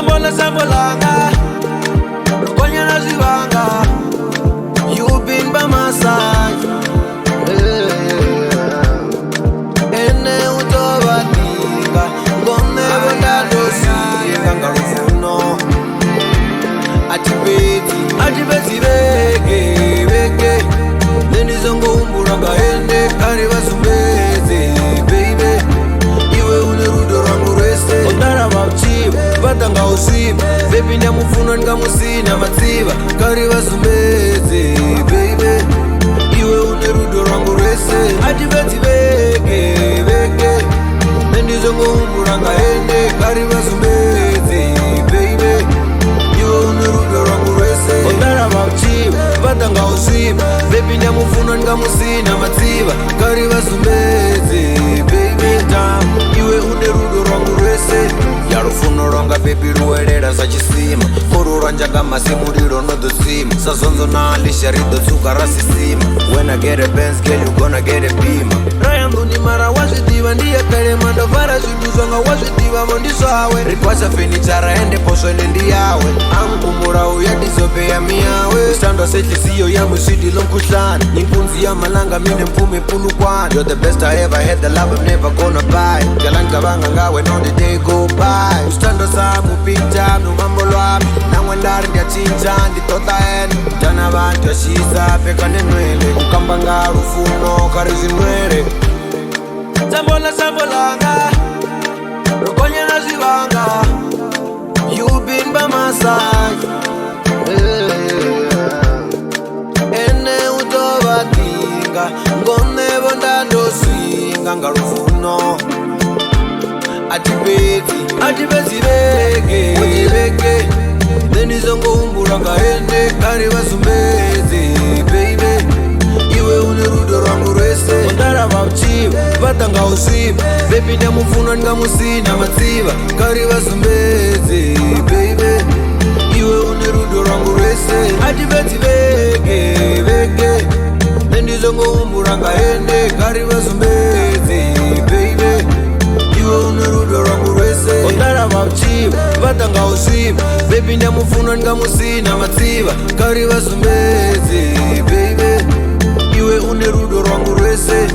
sambo langa Rukonya na zivanga You've been by my side Ene utovatinga Ngone bondadosinga Ngarufuno Atibeti bege Nenizongo umburanga ende Kari basumbeze baby Iwe unerudo rangu rese Ondara mauchiba Batanga usiba Baby nyamufuno nga musina matsiba Kari basumbeze baby Iwe unerudo rangu rese Atibeti bege Nenizongo umburanga ende Kari basumbeze baby Iwe unerudo rangu rese Ondara mauchiba Batanga usiba Baby nyamufuno nga musina matsiba Kari basumbeze baby time Iwe unerudo rangu rese Yarufuno ronga baby ruwerera za chisima Kururanja kama simuriro no dosima Sazonzo na alisha rido tsuka rasisima When I get a Benz girl you gonna get a Beamer Rayandu ni mara wazidiva ndiye kare mando vara ziduzonga wazidiva mondiso hawe Rikwasa finichara ende poso nendi yawe Ankumura uya disope ya miyawe Stando sechi siyo ya musidi lomkushani Ninkunzi ya malanga mine mpume pulu kwani You're the best I ever had, the love I'm never gonna buy Galanka banga ngawe no the day go by Ustando samu pinta no mambo lwami Nangwe ndari ndia chinja nditota eni Jana bantu ya shiza peka nenwele Ukamba nga rufuno karizi nwere Sambo langa Rukonya na zivanga You've been by my side Ene utovatinga Ngone bondadosinga Ngarufuno Atibeti bege Nenizongo umburanga ende Kari basumbeze baby Iwe unerudo rangu rese Ondara mauchiba Batanga usiba Baby nyamufuno nga musina matsiba Kari basumbeze baby Iwe unerudo rangu rese Atibeti bege Nenizongo umburanga ende Kari basumbeze baby Iwe unerudo rangu rese Ondara mauchiba Batanga usiba Baby nyamufuno nga musina matsiba Kari basumbeze baby Iwe unerudo rangu rese